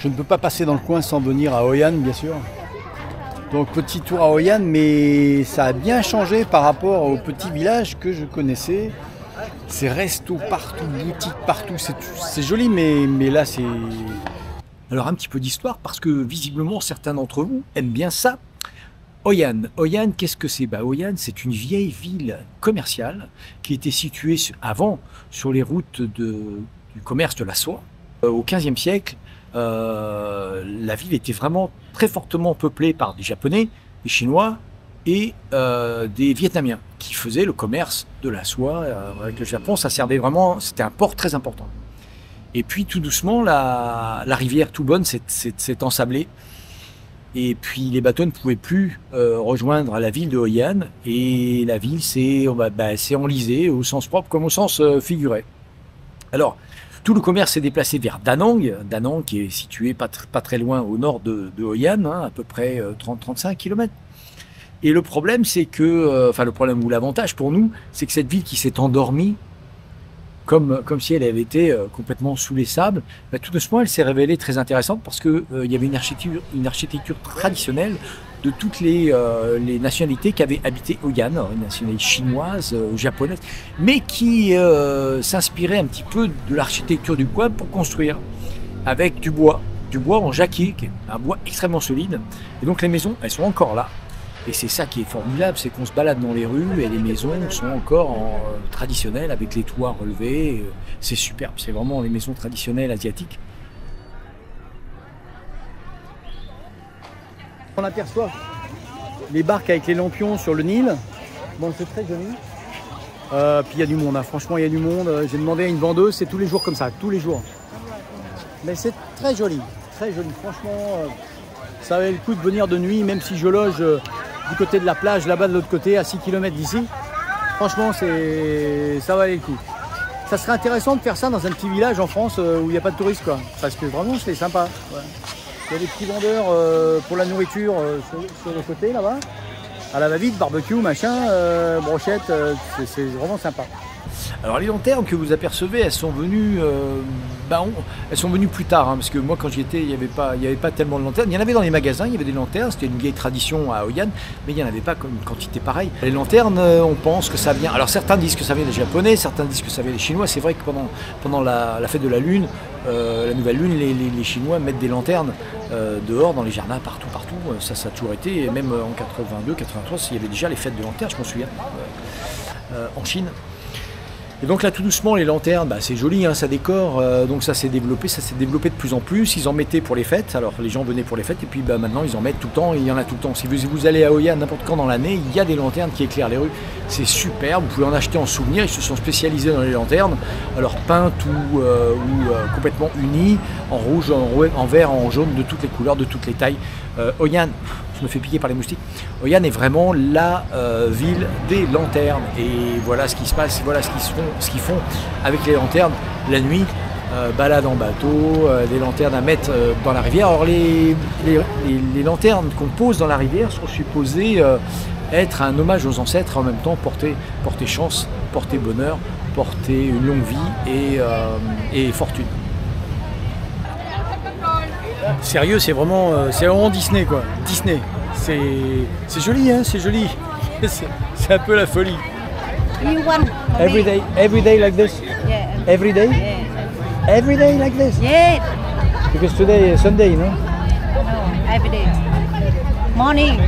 Je ne peux pas passer dans le coin sans venir à Hoi An, bien sûr. Donc petit tour à Hoi An, mais ça a bien changé par rapport au petit village que je connaissais. C'est restos partout, boutiques partout, c'est joli, mais là c'est... Alors un petit peu d'histoire, parce que visiblement certains d'entre vous aiment bien ça. Hoi An, qu'est-ce que c'est? Hoi An, c'est une vieille ville commerciale qui était située avant sur les routes du commerce de la soie. Au XVe siècle, la ville était vraiment très fortement peuplée par des Japonais, des Chinois et des Vietnamiens qui faisaient le commerce de la soie avec le Japon. Ça servait vraiment, c'était un port très important. Et puis tout doucement, la rivière Toubon s'est ensablée. Et puis les bateaux ne pouvaient plus rejoindre la ville de Hoi An. Et la ville s'est enlisée au sens propre comme au sens figuré. Alors, tout le commerce s'est déplacé vers Da Nang, qui est situé pas très loin au nord de Hoi An, à peu près 30-35 km. Et le problème, c'est que, le problème ou l'avantage pour nous, c'est que cette ville qui s'est endormie, comme si elle avait été complètement sous les sables, tout doucement, elle s'est révélée très intéressante parce qu'il y avait une architecture traditionnelle de toutes les nationalités qui avaient habité Hoi An, une nationalité chinoise, japonaise, mais qui s'inspirait un petit peu de l'architecture du bois pour construire avec du bois en jacquier, qui est un bois extrêmement solide. Et donc les maisons, elles sont encore là. Et c'est ça qui est formidable, c'est qu'on se balade dans les rues et les maisons sont encore traditionnelles avec les toits relevés. C'est superbe, c'est vraiment les maisons traditionnelles asiatiques. On aperçoit les barques avec les lampions sur le Nil. Bon, c'est très joli. Puis il y a du monde, hein. Franchement, il y a du monde. J'ai demandé à une vendeuse, c'est tous les jours comme ça, tous les jours. Mais c'est très joli, franchement. Ça valait le coup de venir de nuit, même si je loge du côté de la plage, là-bas de l'autre côté, à 6 km d'ici. Franchement, ça valait le coup. Ça serait intéressant de faire ça dans un petit village en France où il n'y a pas de touristes, quoi. Parce que vraiment, c'est sympa. Ouais. Il y a des petits vendeurs pour la nourriture sur le côté, là-bas. À la va-vite, barbecue, machin, brochette, c'est vraiment sympa. Alors les lanternes que vous apercevez, elles sont venues plus tard, hein, parce que moi quand j'y étais, il n'y avait pas tellement de lanternes. Il y en avait dans les magasins, il y avait des lanternes, c'était une vieille tradition à Hoi An, mais il n'y en avait pas comme une quantité pareille. Les lanternes, on pense que ça vient, alors certains disent que ça vient des Japonais, certains disent que ça vient des Chinois. C'est vrai que pendant la fête de la Lune, la nouvelle Lune, les Chinois mettent des lanternes dehors, dans les jardins, partout. Ça a toujours été, et même en 82, 83, il y avait déjà les fêtes de lanternes, je m'en souviens, en Chine. Et donc là, tout doucement, les lanternes, c'est joli, hein, ça décore, donc ça s'est développé de plus en plus. Ils en mettaient pour les fêtes, alors les gens venaient pour les fêtes, et puis maintenant ils en mettent tout le temps, et il y en a tout le temps. Si vous allez à Hoi An n'importe quand dans l'année, il y a des lanternes qui éclairent les rues. C'est superbe, vous pouvez en acheter en souvenir. Ils se sont spécialisés dans les lanternes, alors peintes ou complètement unies, en rouge, en vert, en jaune, de toutes les couleurs, de toutes les tailles. Hoi An, je me fais piquer par les moustiques. Hoi An est vraiment la ville des lanternes. Et voilà ce qui se passe, voilà ce qu'ils font avec les lanternes la nuit. Balade en bateau, des lanternes à mettre dans la rivière. Alors les lanternes qu'on pose dans la rivière sont supposées être un hommage aux ancêtres, en même temps porter chance, porter bonheur, porter une longue vie et fortune. Sérieux, c'est vraiment Disney, quoi. Disney. C'est joli, hein, c'est joli. C'est un peu la folie. Every day like this? Yeah. Every day? Yeah. Every day like this? Yeah. Because today is Sunday, no? No, every day. Morning.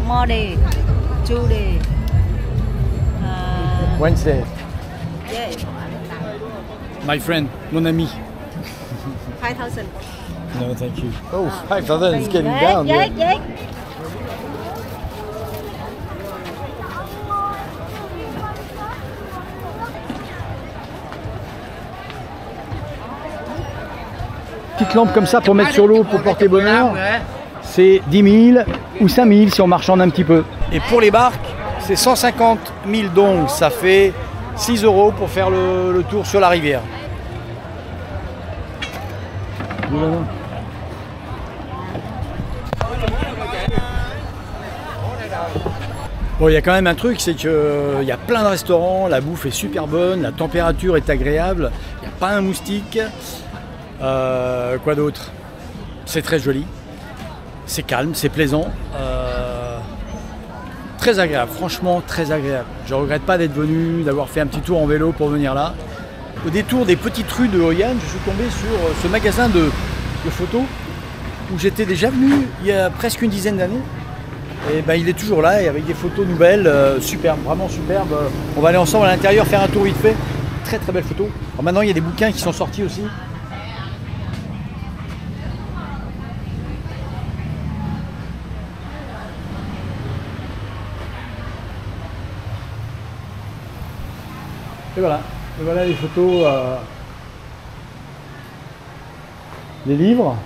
Monday. Tuesday. Wednesday. Yeah. My friend, mon ami. 5,000. No, thank you. Oh, 5,000 is getting down. Yeah. Petite lampe comme ça pour mettre sur l'eau pour porter bonheur, c'est 10 000 ou 5 000 si on marchande un petit peu. Et pour les barques, c'est 150 000 dong, ça fait 6 € pour faire le tour sur la rivière. Bon, il y a quand même un truc, c'est qu'il y a plein de restaurants, la bouffe est super bonne, la température est agréable, il y a pas un moustique. Quoi d'autre? C'est très joli, c'est calme, c'est plaisant. Très agréable, franchement très agréable. Je ne regrette pas d'être venu, d'avoir fait un petit tour en vélo pour venir là. Au détour des petites rues de Hoi An, je suis tombé sur ce magasin de photos où j'étais déjà venu il y a presque une dizaine d'années. Et ben, il est toujours là et avec des photos nouvelles, superbes, vraiment superbes. On va aller ensemble à l'intérieur faire un tour vite fait. Très très belles photos. Alors maintenant il y a des bouquins qui sont sortis aussi. Et voilà les photos, les livres.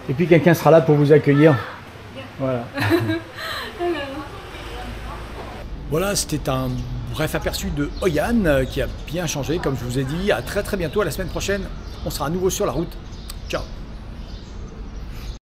Et puis quelqu'un sera là pour vous accueillir. Voilà. Voilà, c'était un bref aperçu de Hoi An qui a bien changé, comme je vous ai dit. À très très bientôt, à la semaine prochaine. On sera à nouveau sur la route. Ciao.